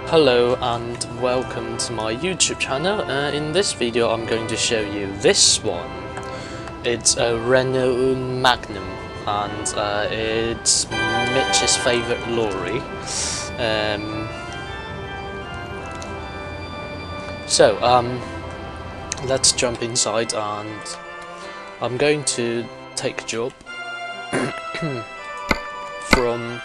Hello and welcome to my YouTube channel. In this video I'm going to show you this one. It's a Renault Magnum and it's Mitch's favourite lorry. Let's jump inside and I'm going to take a job from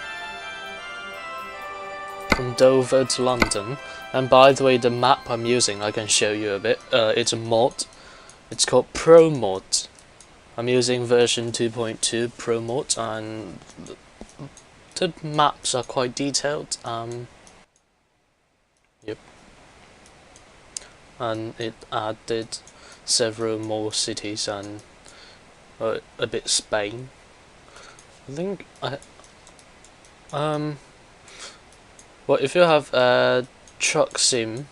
Dover to London. And by the way, the map I'm using, I can show you a bit. It's a mod. It's called ProMods. I'm using version 2.2 ProMods, and the maps are quite detailed. Yep. And it added several more cities and a bit Spain. I think well, if you have a truck sim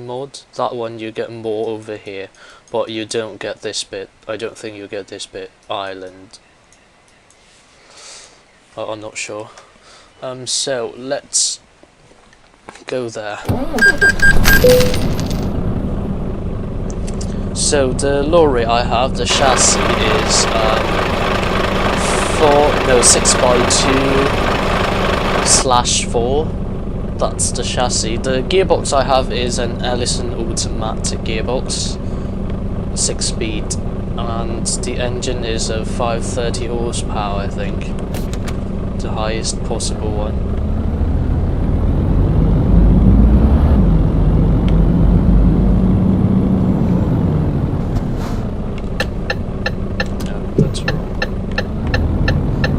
mod, that one you get more over here, but you don't get this bit. I don't think you get this bit, Ireland. I'm not sure. So let's go there. So the lorry I have, the chassis is 6x2/4. That's the chassis. The gearbox I have is an Ellison automatic gearbox, 6-speed, and the engine is a 530 horsepower, I think, the highest possible one. No, that's wrong.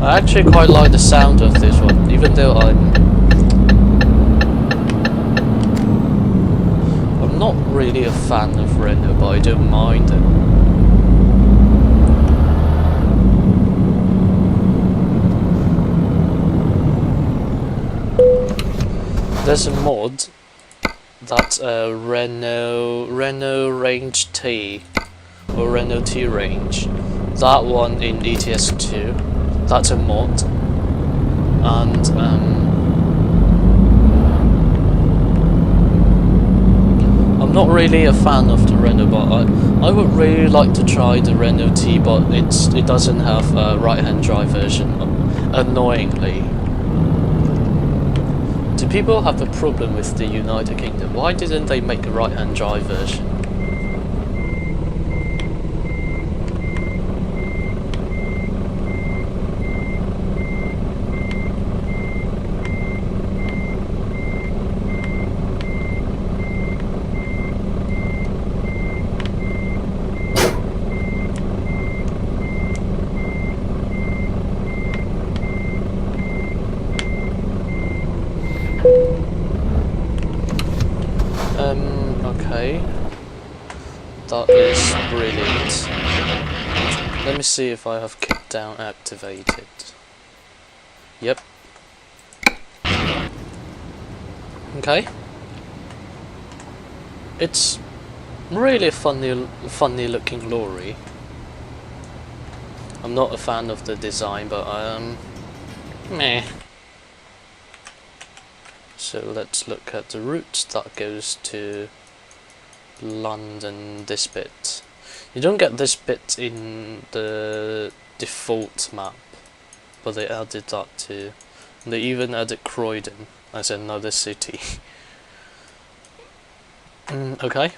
I actually quite like the sound of this one, even though I'm not really a fan of Renault, but I don't mind it. There's a mod that's a Renault Range T or Renault T Range. That one in ETS2. That's a mod, and I'm not really a fan of the Renault, but I would really like to try the Renault T, but it doesn't have a right-hand drive version, annoyingly. Do people have a problem with the United Kingdom? Why didn't they make a right-hand drive version? Okay, that is brilliant. Let me see if I have kickdown activated. Yep. Okay. It's really a funny looking lorry. I'm not a fan of the design, but meh. So let's look at the route that goes to London, this bit. You don't get this bit in the default map, but they added that too. And they even added Croydon as another city. Okay.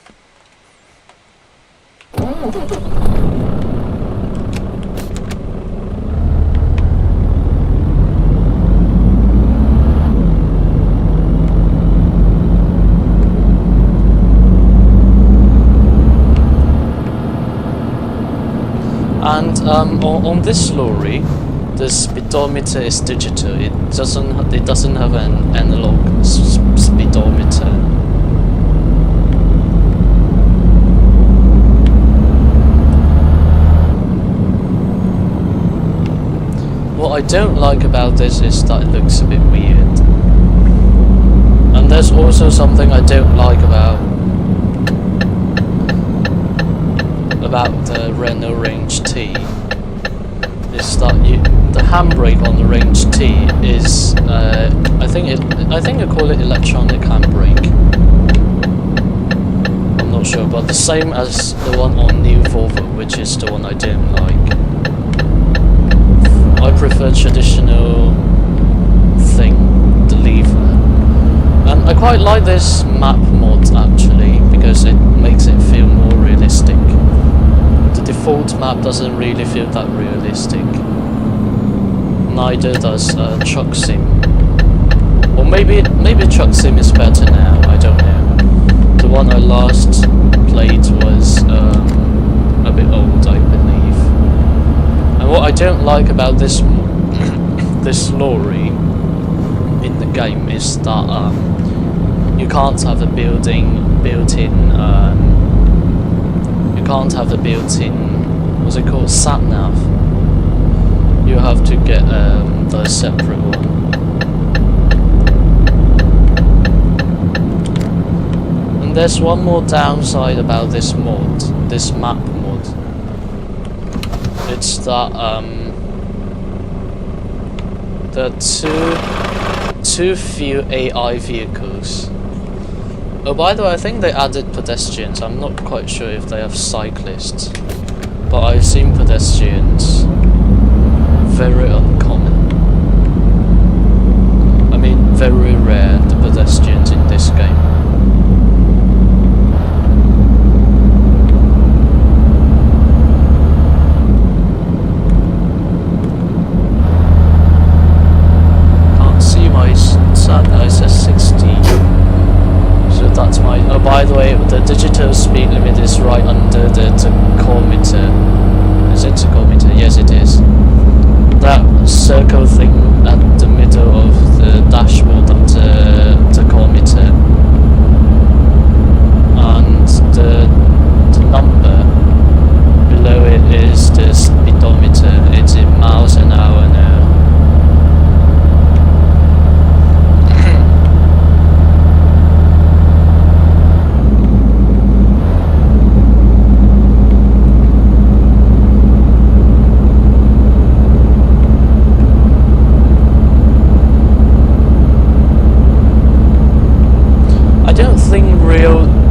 And on this lorry, the speedometer is digital. It doesn't have an analog speedometer. What I don't like about this is that it looks a bit weird. And there's also something I don't like about the Renault Range T, is that the handbrake on the Range T is I think I call it electronic handbrake. I'm not sure, but the same as the one on new Volvo, which is the one I didn't like. I prefer traditional thing, the lever. And I quite like this map mod actually, because it makes it feel more realistic. The default map doesn't really feel that realistic. Neither does Truck Sim. Or maybe Truck Sim is better now, I don't know. The one I last played was a bit old, I believe. And what I don't like about this this lorry in the game is that you can't have a built-in what's it called, sat nav. You have to get the separate one. And there's one more downside about this mod, this map mod. It's that there are too few AI vehicles. Oh, by the way, I think they added pedestrians. I'm not quite sure if they have cyclists, but I've seen pedestrians. Very uncommon. I mean, very rare, the pedestrians in this game. Can't see my sat nav, it says 60. So that's my... Oh, by the way, the digital speed limit is right under the tachometer. Is it tachometer? Yes, it is. That circle thing at the middle of the dashboard at the tachometer, and the number below it is the speedometer. It's in miles an hour now.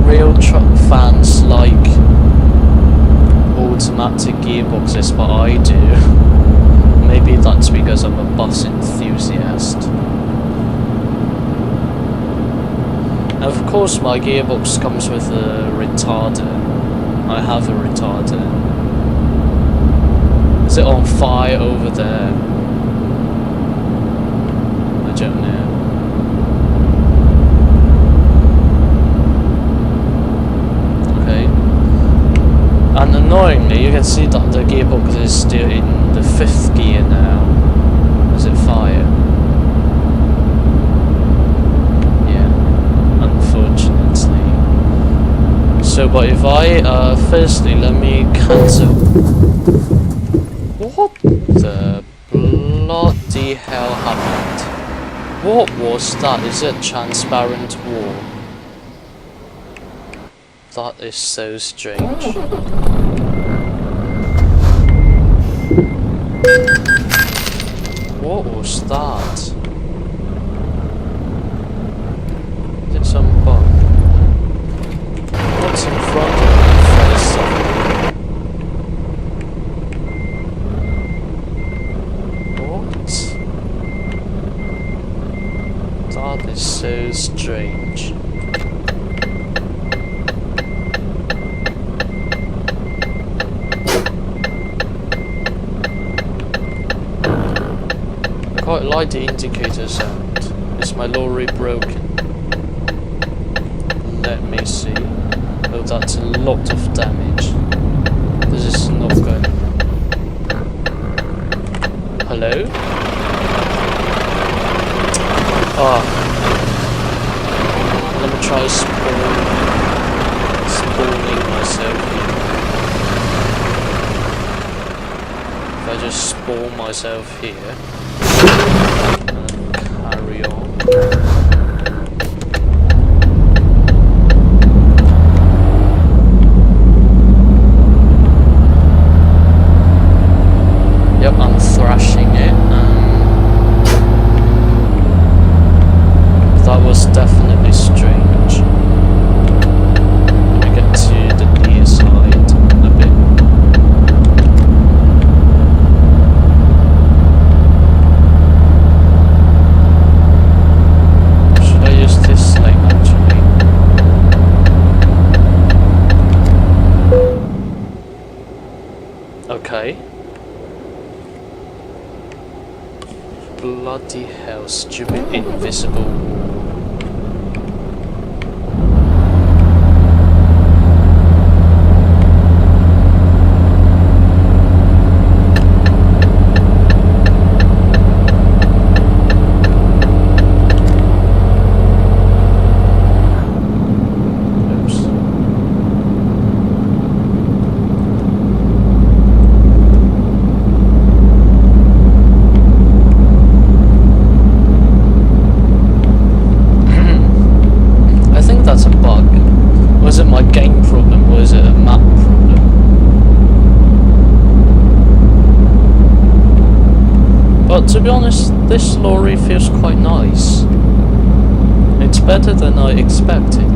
Real truck fans like automatic gearboxes, but I do. Maybe that's because I'm a bus enthusiast. And of course my gearbox comes with a retarder. I have a retarder. Is it on fire over there? I don't know. And annoyingly, you can see that the gearbox is still in the 5th gear now. Is it fire? Yeah, unfortunately. So, but if I, firstly, let me cancel. What the bloody hell happened? What was that? Is it transparent wall? That is so strange. What was that? Is it some bug? What's in front of me first? What? That is so strange. I quite like the indicator sound. Is my lorry broken? Let me see. Oh, that's a lot of damage. This is not good. Hello? Ah. Let me try spawning myself here. If I just spawn myself here. Carry on. Yep, I'm thrashing it. What the hell, stupid invisible wall. Was it my game problem or is it a map problem? But to be honest, this lorry feels quite nice. It's better than I expected.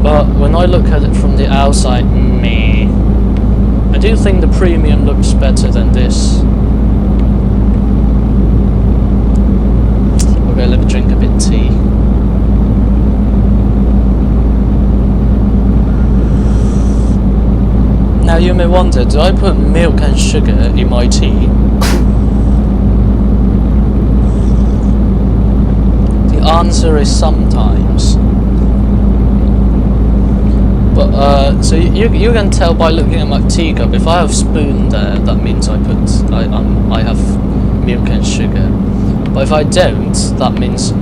But when I look at it from the outside, meh. I do think the premium looks better than this. Okay, let me drink a bit of tea. Now you may wonder, do I put milk and sugar in my tea? The answer is sometimes. But so you can tell by looking at my teacup. If I have spoon there, that means I have milk and sugar. But if I don't, that means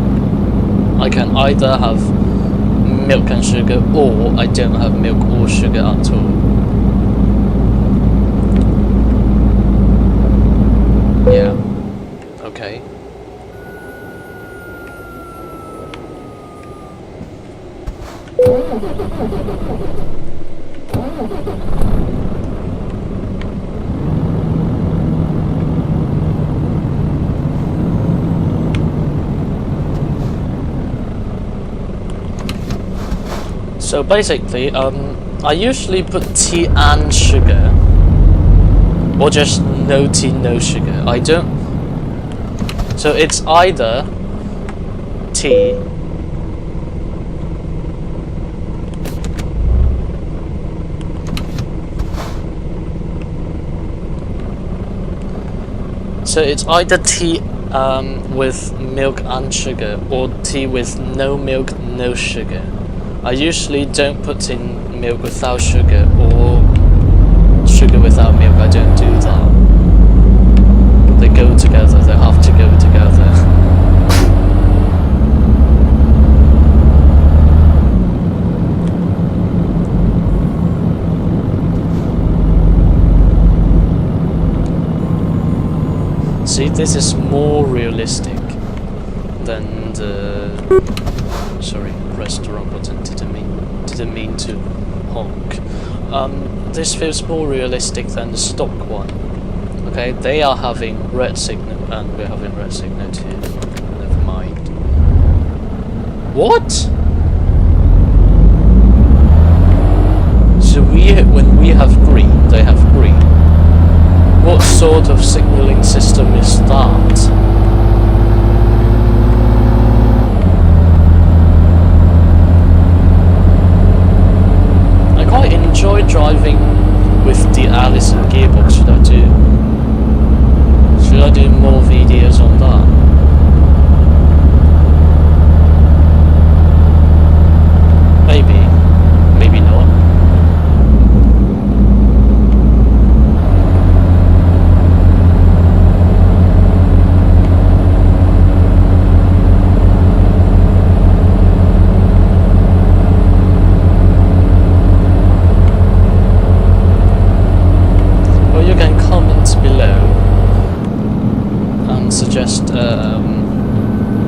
I can either have milk and sugar, or I don't have milk or sugar at all. Yeah. Okay. So basically, I usually put tea and sugar, or just no tea, no sugar. I don't. So it's either tea with milk and sugar, or tea with no milk, no sugar. I usually don't put in milk without sugar, or sugar without milk. I don't do that. They go together, they have to go together. See, this is more realistic than the restaurant button. Didn't mean to honk. This feels more realistic than the stock one. Okay, they are having red signal and we're having red signal too. Never mind. What? So when we have green, they have green. What sort of signaling system is that? I quite enjoy driving with the Allison gearbox. Should I do more videos on that? Maybe. Maybe not. Suggest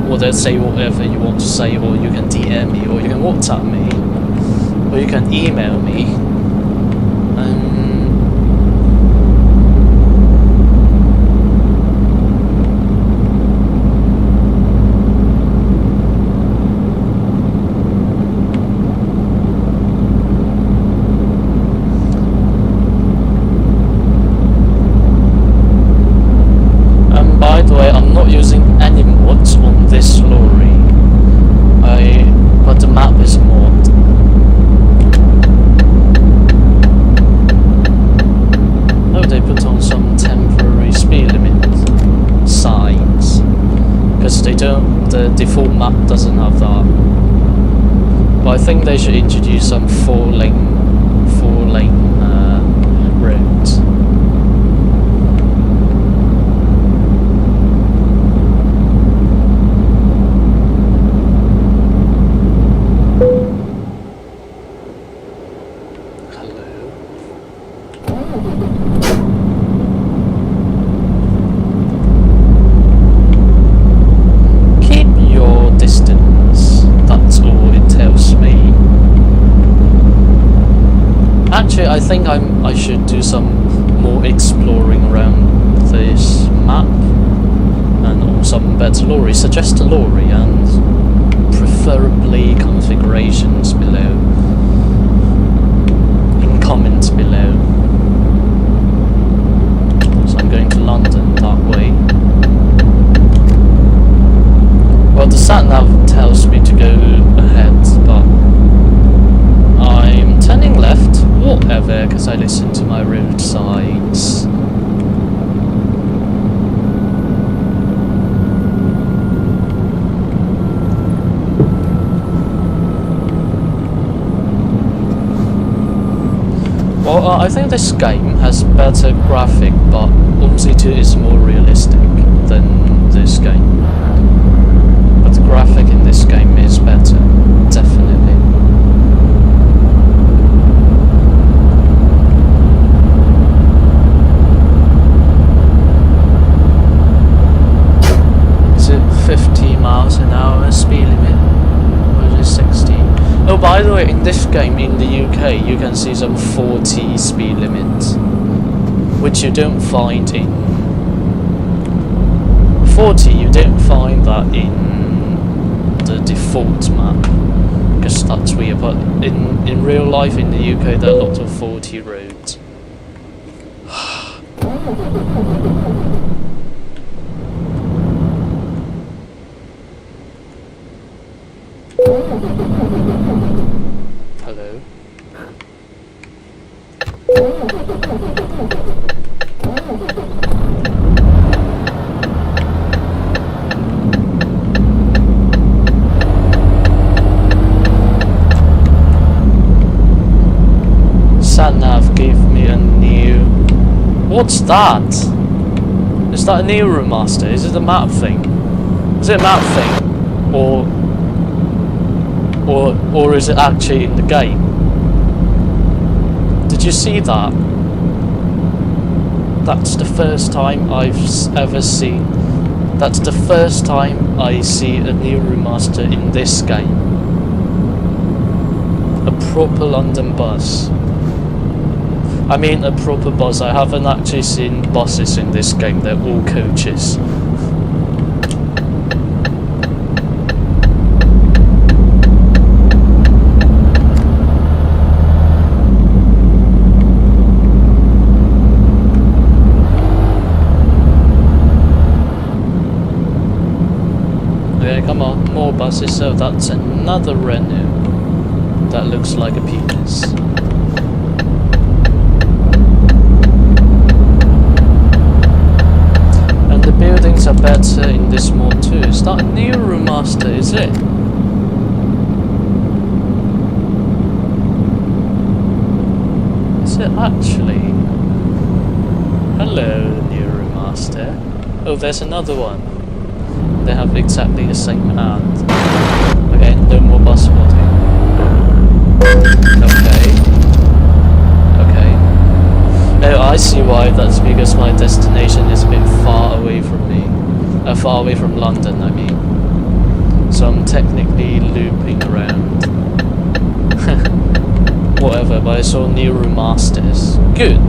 or they'll say whatever you want to say, or you can DM me, or you can WhatsApp me, or you can email me. By the way, I'm not using any mods on this lorry. But the the default map doesn't have that. But I think they should introduce some four-lane roads. I think I should do some more exploring around this map and or some better lorries. Suggest a lorry and preferably configurations below. In comments below. So I'm going to London that way. Well, the sat-nav tells me to go ahead, but I'm turning left. Whatever, because I listen to my road signs. Well, I think this game has better graphic, but OMSI 2 is more realistic than this game. But the graphic in this game is better, definitely. Is it 50 miles an hour speed limit? Or is it 60? Oh, by the way, in this game in the UK, you can see some 40 speed limits, which you don't find in 40. You don't find that in the default map, because that's weird. But in real life in the UK, there are lots of 40 roads. Hello. Sat-nav gave me a new... What's that? Is that a new remaster? Is it a map thing? Is it a map thing? Or is it actually in the game? Did you see that? That's the first time I've ever seen. That's the first time I see a new remaster in this game. A proper London bus. I mean a proper bus. I haven't actually seen buses in this game. They're all coaches. Come on, more buses. So that's another Renault that looks like a penis. And the buildings are better in this mod too. It's not a new remaster, is it? Is it actually? Hello, new remaster. Oh, there's another one. They have exactly the same ad. Okay, no more bus spotting. Okay. Oh, I see why. That's because my destination is a bit far away from me. Far away from London, I mean. So I'm technically looping around. Whatever, but I saw new remasters. Good.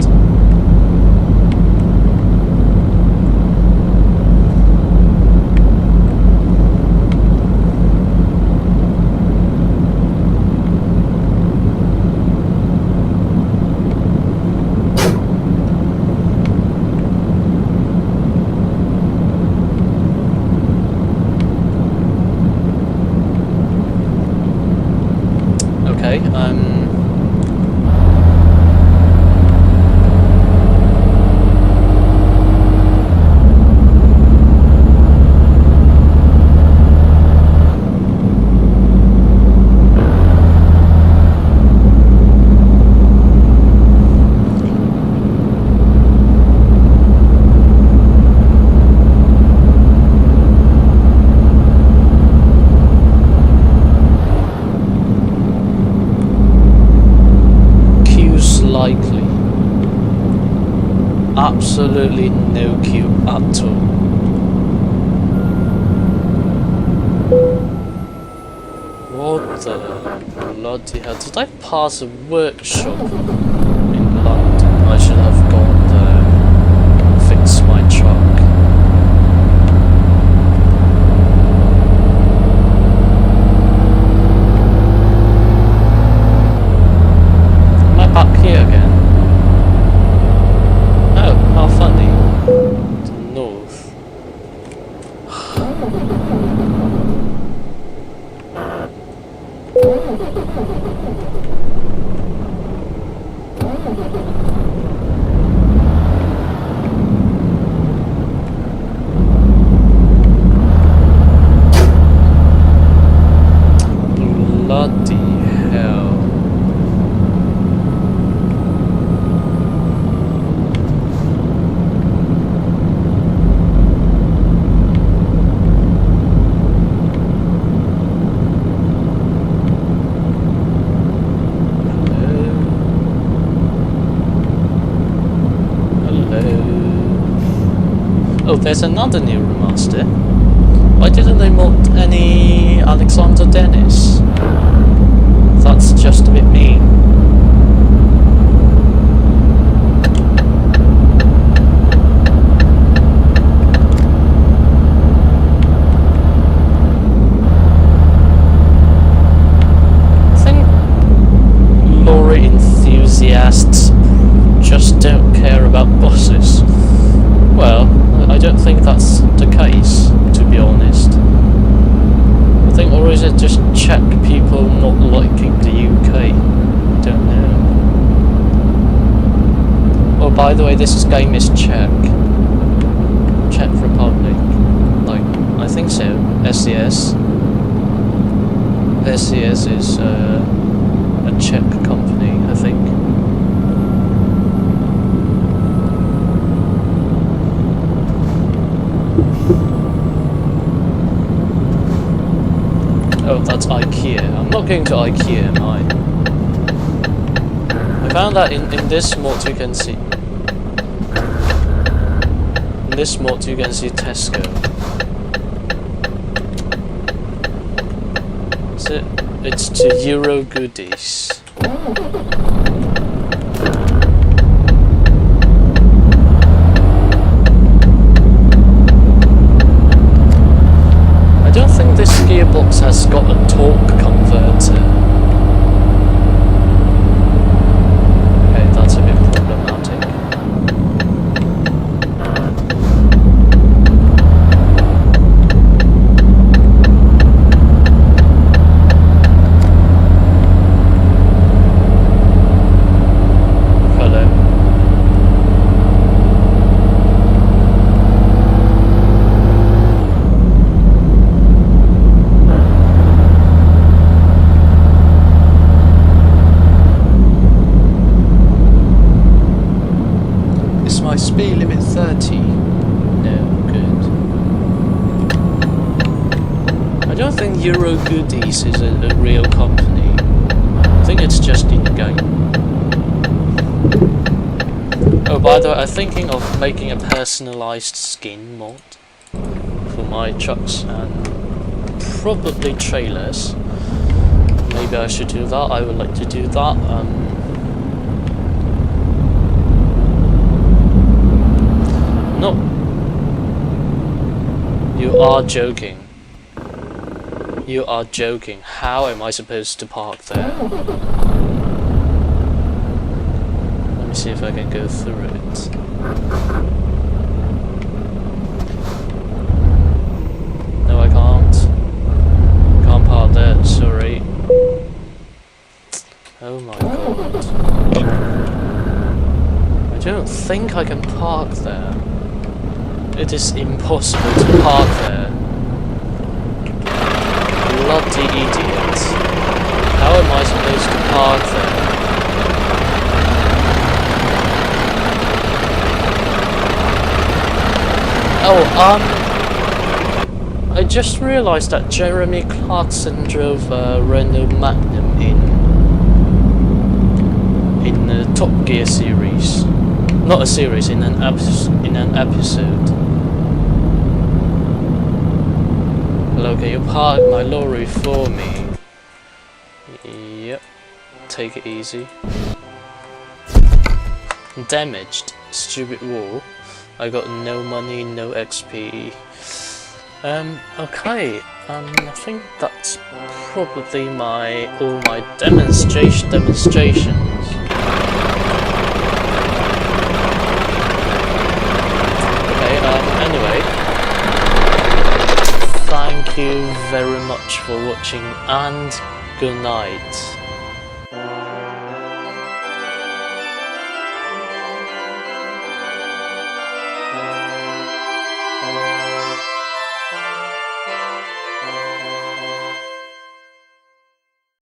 absolutely no queue at all. What the bloody hell? Did I pass a workshop in London? I should have gone there, fix my truck. Am I back here again? Oh, how funny. To the north. Bloody hell. Oh, there's another new remaster. Why didn't they mod any Alexander Dennis? That's just a bit mean. I think lorry enthusiasts just don't care about buses. Well, I don't think that's the case, to be honest. I think, or is it just Czech people not liking the UK? Don't know. Oh, by the way, this game is Czech. Czech Republic. Like, I think so. SES. SES is a Czech company, I think. Oh, that's IKEA. I'm not going to IKEA, am I? I found that in this mod you can see. In this mod you can see Tesco. Is it? It's to Euro goodies. I don't think this gearbox has got a torque converter. Okay, that's a bit problematic. Hello. My speed limit 30. No, good. I don't think Euro Goodies is a real company. I think it's just in game. Oh, by the way, I'm thinking of making a personalized skin mod for my trucks and probably trailers. Maybe I should do that. I would like to do that. No. You are joking. You are joking. How am I supposed to park there? Let me see if I can go through it. No, I can't. Can't park there, sorry. Oh my god. I don't think I can park there. It is impossible to park there. Bloody idiot. How am I supposed to park there? Oh, I just realised that Jeremy Clarkson drove a Renault Magnum in the Top Gear series. Not a series, in an episode. Hello, can you park my lorry for me? Yep. Take it easy. Damaged. Stupid wall. I got no money, no XP. Okay. I think that's probably all my demonstrations. Okay, anyway. Thank you very much for watching and good night.